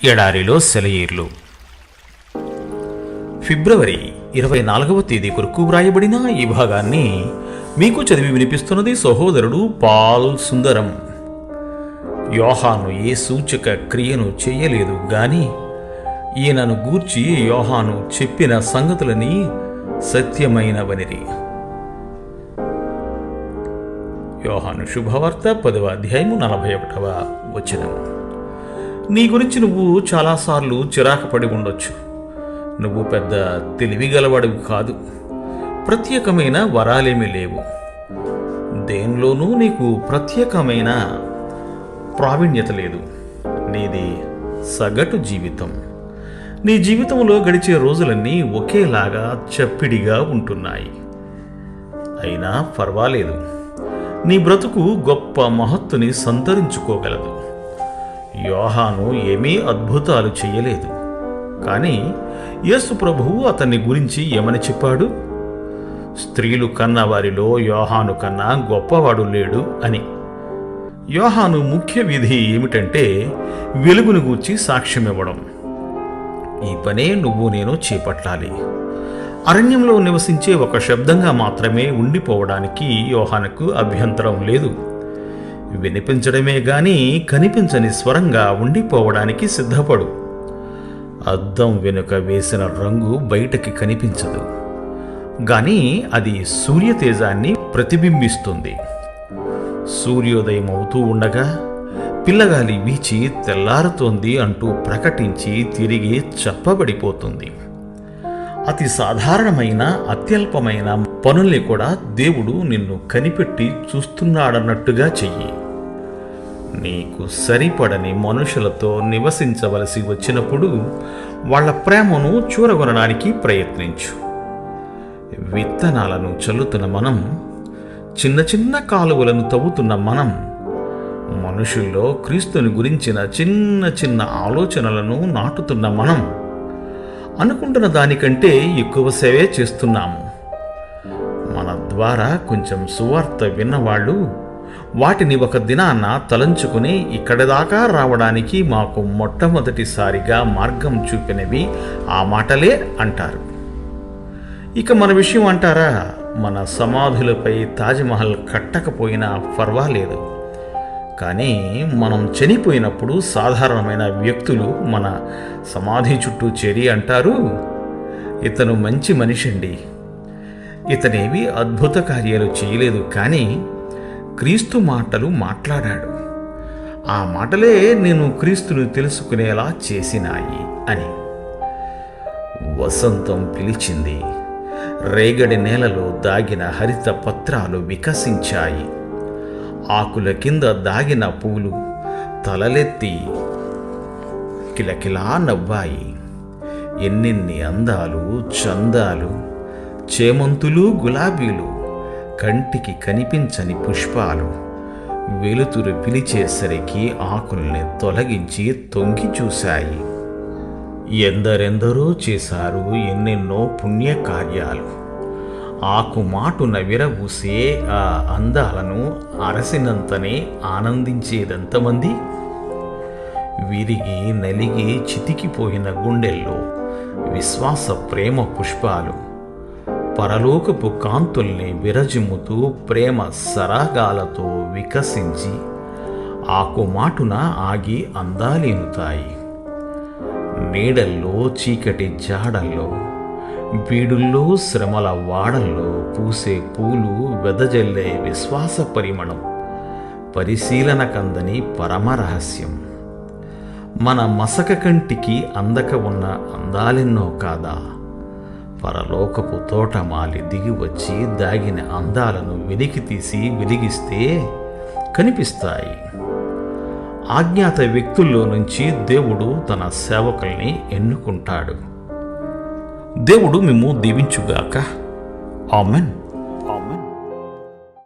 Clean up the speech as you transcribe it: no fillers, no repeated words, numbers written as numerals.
ఎడారిలో సెలయేర్లు. ఫిబ్రవరి 24వ తేదీ కొరకు వ్రాయబడిన ఈ భాగాన్ని మీకు చదివి వినిపిస్తున్నది సహోదరుడు పాల్ సుందరం. యోహాను ఏ సూచక క్రియను చేయలేదు గాని ఈయనను గూర్చి యోహాను చెప్పిన సంగతులని సత్యమైనవనిరి. యోహాను శుభవార్త 10వ అధ్యాయము 41వ వచనం. నీ గురించి నువ్వు చాలాసార్లు చిరాకు పడి ఉండొచ్చు. నువ్వు పెద్ద తెలివిగలవాడివి కాదు, ప్రత్యేకమైన వరాలేమీ లేవు, దేనిలోనూ నీకు ప్రత్యేకమైన ప్రావీణ్యత లేదు, నీది సగటు జీవితం. నీ జీవితంలో గడిచే రోజులన్నీ ఒకేలాగా చప్పిడిగా ఉంటున్నాయి. అయినా పర్వాలేదు, నీ బ్రతుకు గొప్ప మహత్తుని సంతరించుకోగలదు. యోహాను ఏమీ అద్భుతాలు చెయ్యలేదు, కానీ యేసు ప్రభువు అతన్ని గురించి ఏమని చెప్పాడు? స్త్రీలు కన్న వారిలో యోహాను కన్నా గొప్పవాడు లేడు అని. యోహాను ముఖ్య విధి ఏమిటంటే వెలుగును గూర్చి సాక్ష్యమివ్వడం. ఈ పనే నువ్వు నేను చేపట్టాలి. అరణ్యంలో నివసించే ఒక శబ్దంగా మాత్రమే ఉండిపోవడానికి యోహానుకు అభ్యంతరం లేదు. వినిపించడమే గాని కనిపించని స్వరంగా ఉండిపోవడానికి సిద్ధపడు. అద్దం వెనుక వేసిన రంగు బయటకి కనిపించదు, గాని అది సూర్యతేజాన్ని ప్రతిబింబిస్తుంది. సూర్యోదయం అవుతూ ఉండగా పిల్లగాలి వీచి తెల్లారుతోంది అంటూ ప్రకటించి తిరిగి చప్పబడిపోతుంది. అతి సాధారణమైన అత్యల్పమైన పనుల్ని కూడా దేవుడు నిన్ను కనిపెట్టి చూస్తున్నాడన్నట్టుగా చెయ్యి. నీకు సరిపడని మనుషులతో నివసించవలసి వచ్చినప్పుడు వాళ్ళ ప్రేమను చూరగొనడానికి ప్రయత్నించు. విత్తనాలను చల్లుతున్న మనం, చిన్న చిన్న కాలువలను తవ్వుతున్న మనం, మనుషుల్లో క్రీస్తుని గురించిన చిన్న చిన్న ఆలోచనలను నాటుతున్న మనం అనుకుంటున్న దానికంటే ఎక్కువ సేవే చేస్తున్నాము. మన ద్వారా కొంచెం సువార్త విన్నవాళ్ళు వాటిని ఒక దినాన తలంచుకుని ఇక్కడి దాకా రావడానికి మాకు మొట్టమొదటిసారిగా మార్గం చూపినవి ఆ మాటలే అంటారు. ఇక మన విషయం అంటారా? మన సమాధులపై తాజ్మహల్ కట్టకపోయినా పర్వాలేదు, కానీ మనం చనిపోయినప్పుడు సాధారణమైన వ్యక్తులు మన సమాధి చుట్టూ చేరి అంటారు, ఇతను మంచి మనిషి అండి, ఇతనేవి అద్భుత కార్యాలు చేయలేదు, కానీ క్రీస్తు మాటలు మాట్లాడాడు, ఆ మాటలే నేను క్రీస్తును తెలుసుకునేలా చేసినాయి అని. వసంతం పిలిచింది, రేగడి నేలలో దాగిన హరిత పత్రాలు వికసించాయి, ఆకుల కింద దాగిన పూలు తలలెత్తి కిలకిలా నవ్వాయి. ఎన్నెన్ని అందాలు, చందాలు, చేమంతులు, గులాబీలు, కంటికి కనిపించని పుష్పాలు వెలుతురు పిలిచేసరికి ఆకుల్ని తొలగించి తొంగి చూశాయి. ఎందరెందరో చేశారు ఎన్నెన్నో పుణ్యకార్యాలు. ఆకుమాటున విరవూసే ఆ అందాలను అరసినంతనే ఆనందించేదెంతమంది? విరిగి నలిగి చితికిపోయిన గుండెల్లో విశ్వాస ప్రేమ పుష్పాలు పరలోకపు కాంతుల్ని విరజిమ్ముతూ ప్రేమ సరాగాలతో వికసించి ఆకుమాటున ఆగి అందాలేనుతాయి. నీడల్లో, చీకటి జాడల్లో, బీడుల్లో, శ్రమల వాడల్లో పూసే పూలు వెదజల్లే విశ్వాస పరిమళం పరిశీలన కందని పరమరహస్యం. మన మసక కంటికి అందక ఉన్న అందాలెన్నో కాదా? పరలోకపు తోటమాలి దిగి వచ్చి దాగిన అందాలను వెలికి తీసి వెలిగిస్తే కనిపిస్తాయి. అజ్ఞాత వ్యక్తుల్లో నుంచి దేవుడు తన సేవకుల్ని ఎన్నుకుంటాడు. దేవుడు మిమ్ము దీవించుగాక. ఆమెన్.